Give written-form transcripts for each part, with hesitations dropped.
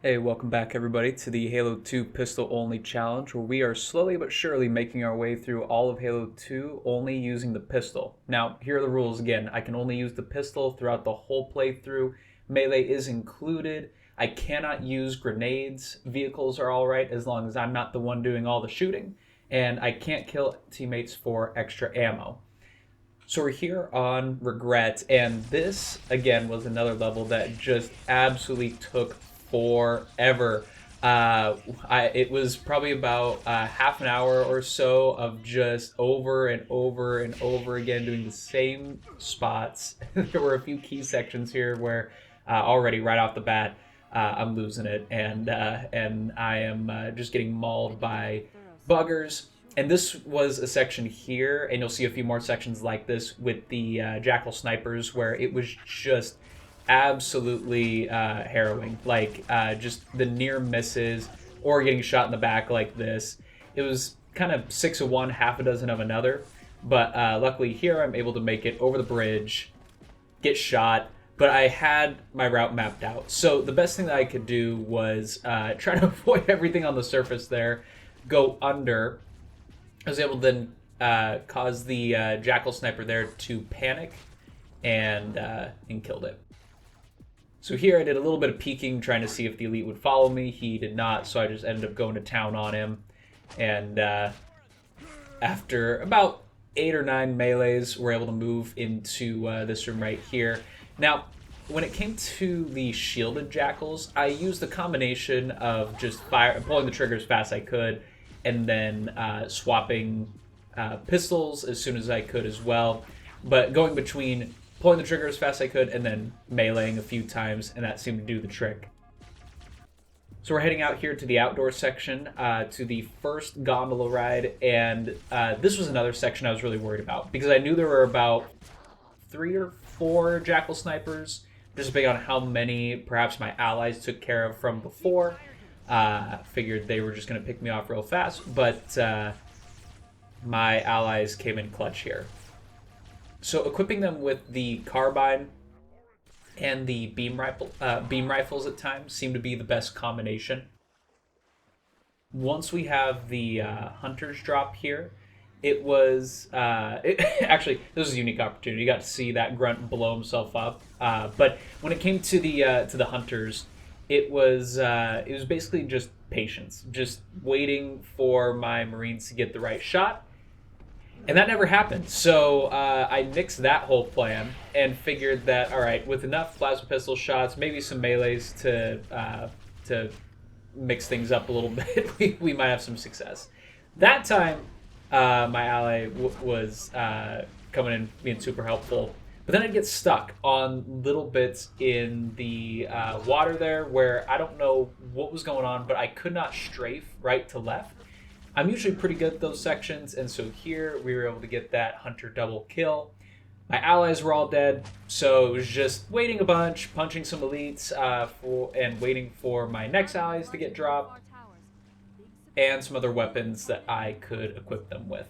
Hey, welcome back everybody to the Halo 2 pistol only challenge where we are slowly but surely making our way through all of Halo 2 only using the pistol. Now, here are the rules again. I can only use the pistol throughout the whole playthrough. Melee is included. I cannot use grenades. Vehicles are alright as long as I'm not the one doing all the shooting. And I can't kill teammates for extra ammo. So we're here on Regret, and this again was another level that just absolutely took forever. It was probably about half an hour or so of just over and over and over again doing the same spots. There were a few key sections here where already right off the bat I'm losing it, and I am just getting mauled by buggers. And this was a section here, and you'll see a few more sections like this with the jackal snipers, where it was just absolutely harrowing. Like just the near misses, or getting shot in the back like this. It was kind of six of one, half a dozen of another. But luckily here, I'm able to make it over the bridge, get shot. But I had my route mapped out. So the best thing that I could do was try to avoid everything on the surface there, go under. I was able to then cause the jackal sniper there to panic and killed it. So here I did a little bit of peeking, trying to see if the elite would follow me. He did not, so I just ended up going to town on him. And after about 8 or 9 melees, we're able to move into this room right here. Now, when it came to the shielded jackals, I used the combination of just pulling the trigger as fast as I could, and then swapping pistols as soon as I could as well. But going between pulling the trigger as fast as I could and then meleeing a few times, and that seemed to do the trick. So we're heading out here to the outdoor section, to the first gondola ride, and this was another section I was really worried about, because I knew there were about 3 or 4 jackal snipers, just based on how many perhaps my allies took care of from before. Figured they were just going to pick me off real fast, but my allies came in clutch here. So equipping them with the carbine and the beam rifles at times seemed to be the best combination. Once we have the hunters drop here, it was actually, this was a unique opportunity. You got to see that grunt blow himself up. But when it came to the hunters, it was basically just patience, just waiting for my Marines to get the right shot, and that never happened. So I nixed that whole plan and figured that, all right, with enough plasma pistol shots, maybe some melees to mix things up a little bit, we might have some success. That time, my ally was coming in, being super helpful. But then I'd get stuck on little bits in the water there where I don't know what was going on, but I could not strafe right to left. I'm usually pretty good at those sections, and so here we were able to get that hunter double kill. My allies were all dead, so it was just waiting a bunch, punching some elites, and waiting for my next allies to get dropped, and some other weapons that I could equip them with.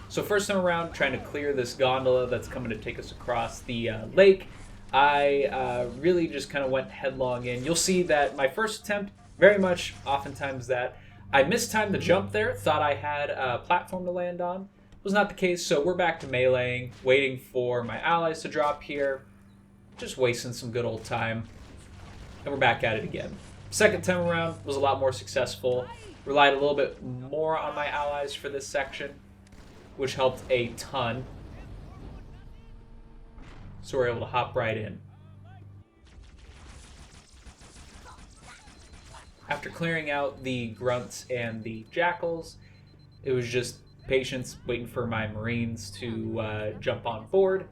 So first time around, trying to clear this gondola that's coming to take us across the lake, I really just kind of went headlong in. You'll see that my first attempt, very much oftentimes that I mistimed the jump there, thought I had a platform to land on. Was not the case, so we're back to meleeing, waiting for my allies to drop here, just wasting some good old time, and we're back at it again. Second time around was a lot more successful, relied a little bit more on my allies for this section, which helped a ton. So we're able to hop right in. After clearing out the grunts and the jackals, it was just patience, waiting for my Marines to jump on board.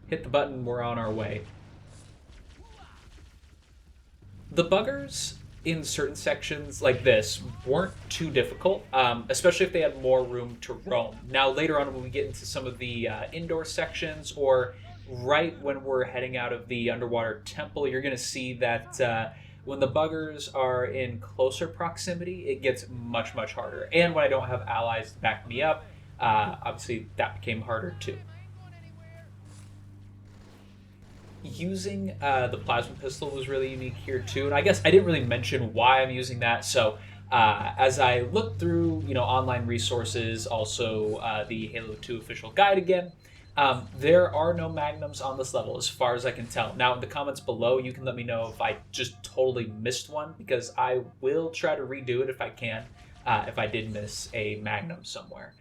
Hit the button, we're on our way. The buggers in certain sections like this weren't too difficult, especially if they had more room to roam. Now later on when we get into some of the indoor sections, or right when we're heading out of the underwater temple, you're going to see that when the buggers are in closer proximity, it gets much, much harder. And when I don't have allies to back me up, obviously that became harder too. using the plasma pistol was really unique here too, and I guess I didn't really mention why I'm using that. So as I looked through, online resources, also the Halo 2 official guide again, there are no magnums on this level as far as I can tell. Now, in the comments below, you can let me know if I just totally missed one, because I will try to redo it if I can, if I did miss a magnum somewhere.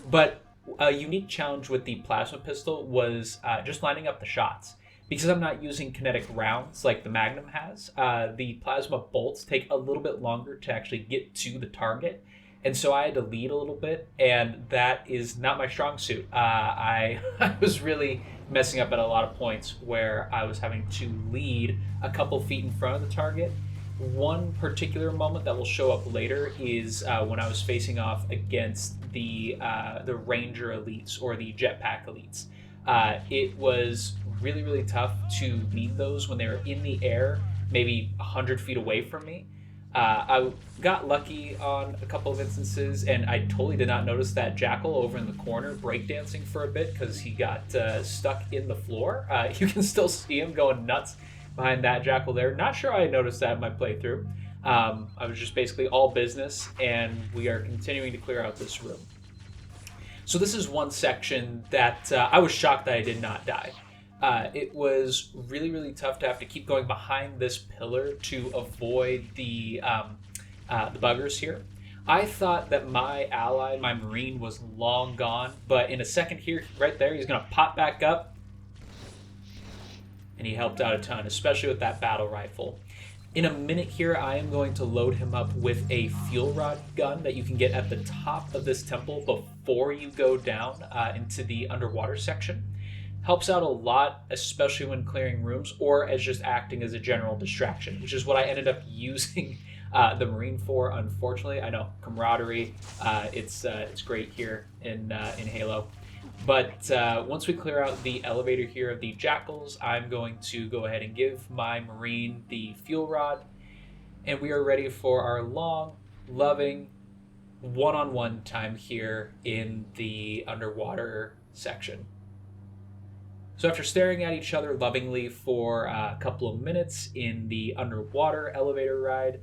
But a unique challenge with the plasma pistol was just lining up the shots. Because I'm not using kinetic rounds like the Magnum has, the plasma bolts take a little bit longer to actually get to the target. And so I had to lead a little bit, and that is not my strong suit. I was really messing up at a lot of points where I was having to lead a couple feet in front of the target. One particular moment that will show up later is when I was facing off against the Ranger elites, or the jetpack elites. It was really, really tough to lead those when they were in the air, maybe 100 feet away from me. I got lucky on a couple of instances, and I totally did not notice that Jackal over in the corner breakdancing for a bit because he got stuck in the floor. You can still see him going nuts behind that Jackal there. Not sure I noticed that in my playthrough. I was just basically all business, and we are continuing to clear out this room. So this is one section that I was shocked that I did not die. It was really, really tough to have to keep going behind this pillar to avoid the buggers here. I thought that my ally, my Marine, was long gone, but in a second here, right there, he's going to pop back up, and he helped out a ton, especially with that battle rifle. In a minute here, I am going to load him up with a fuel rod gun that you can get at the top of this temple before you go down into the underwater section. Helps out a lot, especially when clearing rooms or as just acting as a general distraction, which is what I ended up using the Marine for, unfortunately. I know, camaraderie, it's great here in Halo. But once we clear out the elevator here of the Jackals, I'm going to go ahead and give my Marine the fuel rod, and we are ready for our long, loving, one-on-one time here in the underwater section. So after staring at each other lovingly for a couple of minutes in the underwater elevator ride,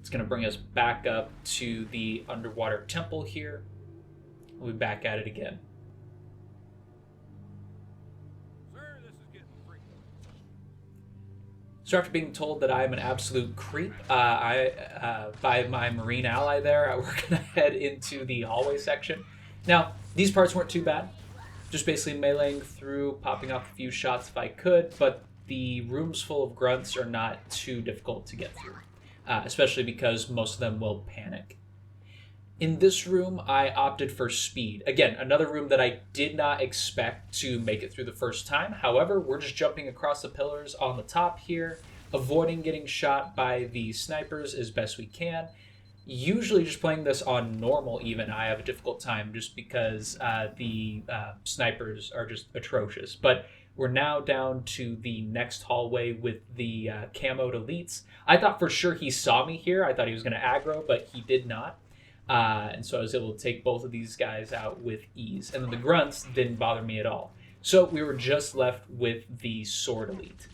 it's going to bring us back up to the underwater temple here. We'll be back at it again. So after being told that I am an absolute creep by my Marine ally there, we're going to head into the hallway section. Now, these parts weren't too bad. Just basically meleeing through, popping off a few shots if I could, but the rooms full of grunts are not too difficult to get through, especially because most of them will panic. In this room, I opted for speed. Again, another room that I did not expect to make it through the first time. However, we're just jumping across the pillars on the top here, avoiding getting shot by the snipers as best we can. Usually just playing this on normal even, I have a difficult time just because the snipers are just atrocious. But we're now down to the next hallway with the camoed elites. I thought for sure he saw me here. I thought he was going to aggro, but he did not. And so I was able to take both of these guys out with ease. And then the grunts didn't bother me at all. So we were just left with the sword elite.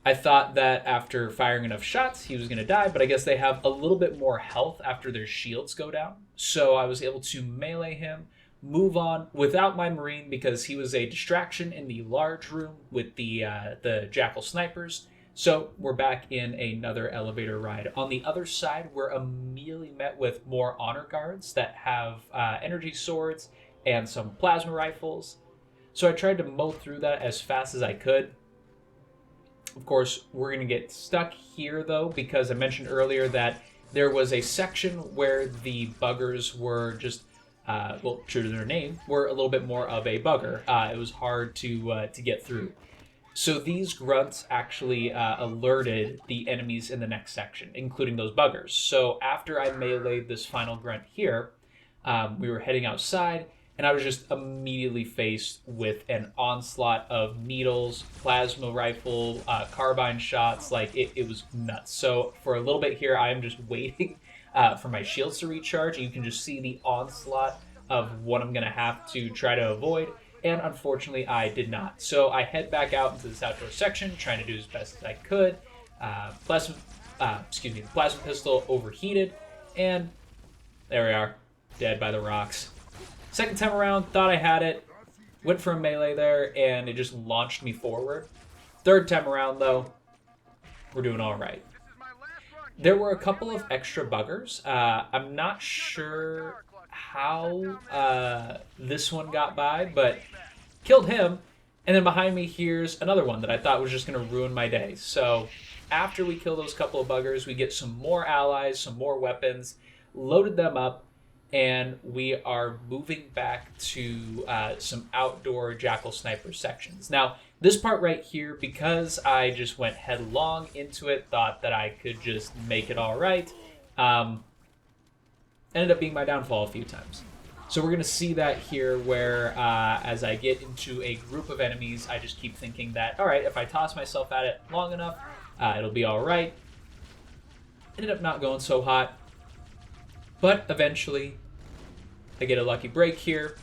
I thought that after firing enough shots, he was going to die, but I guess they have a little bit more health after their shields go down. So I was able to melee him, move on without my Marine because he was a distraction in the large room with the Jackal snipers. So we're back in another elevator ride. On the other side, we're immediately met with more honor guards that have energy swords and some plasma rifles. So I tried to mow through that as fast as I could. Of course, we're going to get stuck here, though, because I mentioned earlier that there was a section where the buggers were just, well, true to their name, were a little bit more of a bugger. It was hard to get through. So these grunts actually alerted the enemies in the next section, including those buggers. So after I meleeed this final grunt here, we were heading outside, and I was just immediately faced with an onslaught of needles, plasma rifle, carbine shots. Like, it was nuts. So for a little bit here, I am just waiting for my shields to recharge. You can just see the onslaught of what I'm going to have to try to avoid. and unfortunately I did not. So I head back out into this outdoor section, trying to do as best as I could. The plasma pistol overheated, and there we are, dead by the rocks. Second time around, thought I had it, went for a melee there, and it just launched me forward. Third time around, though, we're doing all right. There were a couple of extra buggers. I'm not sure how this one got by, but killed him. And then behind me, here's another one that I thought was just going to ruin my day. So after we kill those couple of buggers, we get some more allies, some more weapons, loaded them up, and we are moving back to some outdoor Jackal Sniper sections. Now, this part right here, because I just went headlong into it, thought that I could just make it all right, ended up being my downfall a few times. So we're going to see that here where as I get into a group of enemies, I just keep thinking that, all right, if I toss myself at it long enough, it'll be all right. Ended up not going so hot. But eventually, I get a lucky break here.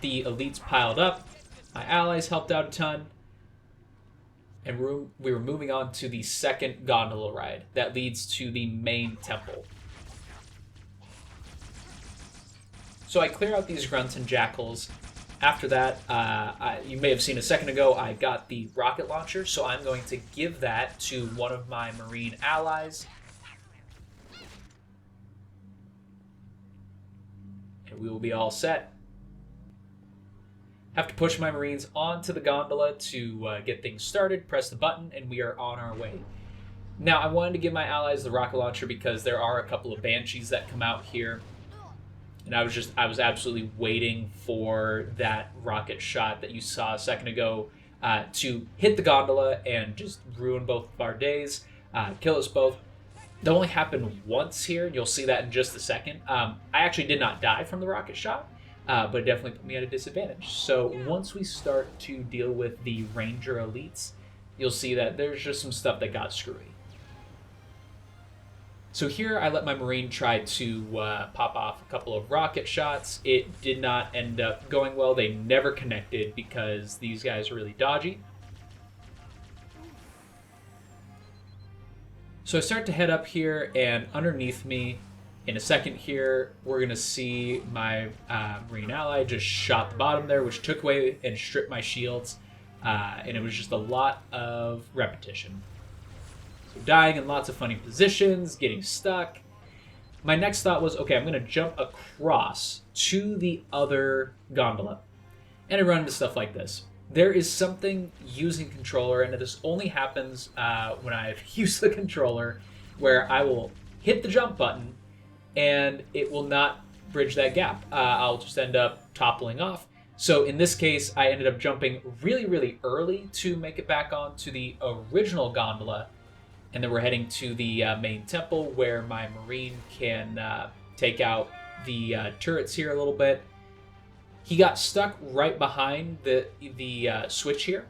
The elites piled up. My allies helped out a ton. And we were moving on to the second gondola ride that leads to the main temple. So I clear out these grunts and jackals. After that, you may have seen a second ago, I got the rocket launcher, so I'm going to give that to one of my marine allies. And we will be all set. Have to push my marines onto the gondola to get things started, press the button, and we are on our way. Now, I wanted to give my allies the rocket launcher because there are a couple of banshees that come out here. And I was absolutely waiting for that rocket shot that you saw a second ago to hit the gondola and just ruin both of our days, kill us both. That only happened once here, and you'll see that in just a second. I actually did not die from the rocket shot, but it definitely put me at a disadvantage. So once we start to deal with the Ranger elites, you'll see that there's just some stuff that got screwy. So here I let my Marine try to pop off a couple of rocket shots. It did not end up going well. They never connected because these guys are really dodgy. So I start to head up here, and underneath me, in a second here, we're going to see my Marine ally just shot the bottom there, which took away and stripped my shields. And it was just a lot of repetition. So dying in lots of funny positions, getting stuck. My next thought was, okay, I'm going to jump across to the other gondola. And I run into stuff like this. There is something using controller, and this only happens when I've used the controller, where I will hit the jump button, and it will not bridge that gap. I'll just end up toppling off. So in this case, I ended up jumping really, really early to make it back onto the original gondola. And then we're heading to the main temple where my Marine can take out the turrets here a little bit. He got stuck right behind the switch here.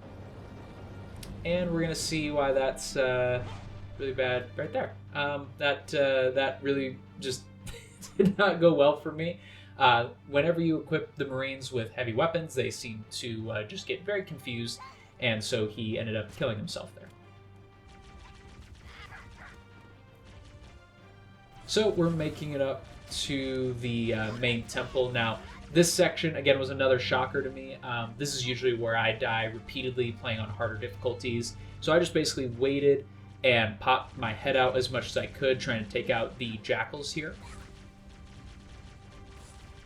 And we're going to see why that's really bad right there. That really just did not go well for me. Whenever you equip the Marines with heavy weapons, they seem to just get very confused. And so he ended up killing himself there. So we're making it up to the main temple. Now, this section, again, was another shocker to me. This is usually where I die repeatedly playing on harder difficulties. So I just basically waited and popped my head out as much as I could, trying to take out the jackals here.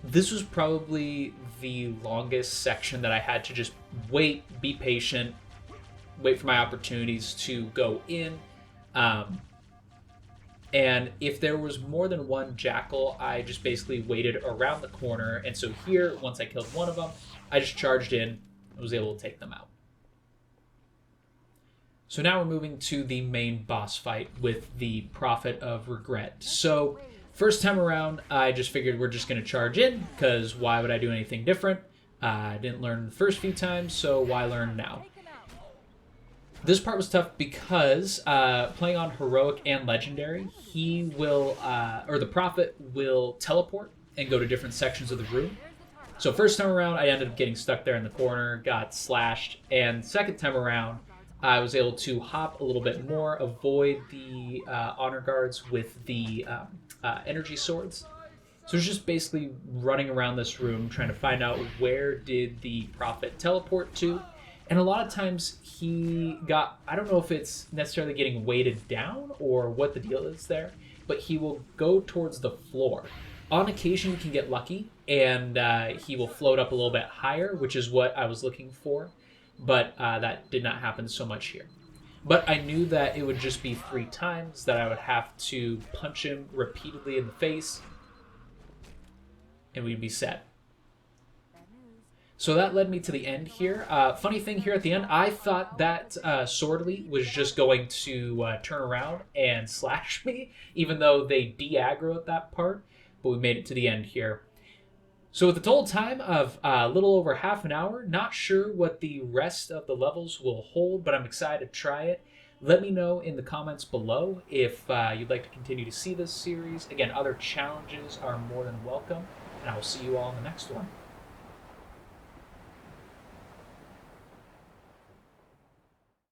This was probably the longest section that I had to just wait, be patient, wait for my opportunities to go in. And if there was more than one jackal, I just basically waited around the corner. And so here, once I killed one of them, I just charged in and was able to take them out. So now we're moving to the main boss fight with the Prophet of Regret. So first time around, I just figured we're just going to charge in, because why would I do anything different? I didn't learn the first few times, so why learn now? This part was tough because playing on Heroic and Legendary, he will, or the Prophet will teleport and go to different sections of the room. So first time around, I ended up getting stuck there in the corner, got slashed, and second time around, I was able to hop a little bit more, avoid the honor guards with the energy swords. So it's just basically running around this room trying to find out where did the prophet teleport to. And a lot of times he got, I don't know if it's necessarily getting weighted down or what the deal is there, but he will go towards the floor. On occasion, you can get lucky and he will float up a little bit higher, which is what I was looking for, but that did not happen so much here. But I knew that it would just be 3 times that I would have to punch him repeatedly in the face, and we'd be set. So that led me to the end here. Funny thing here at the end, I thought that Swordly was just going to turn around and slash me, even though they de-aggro at that part, but we made it to the end here. So with a total time of a little over half an hour, not sure what the rest of the levels will hold, but I'm excited to try it. Let me know in the comments below if you'd like to continue to see this series. Again, other challenges are more than welcome, and I will see you all in the next one.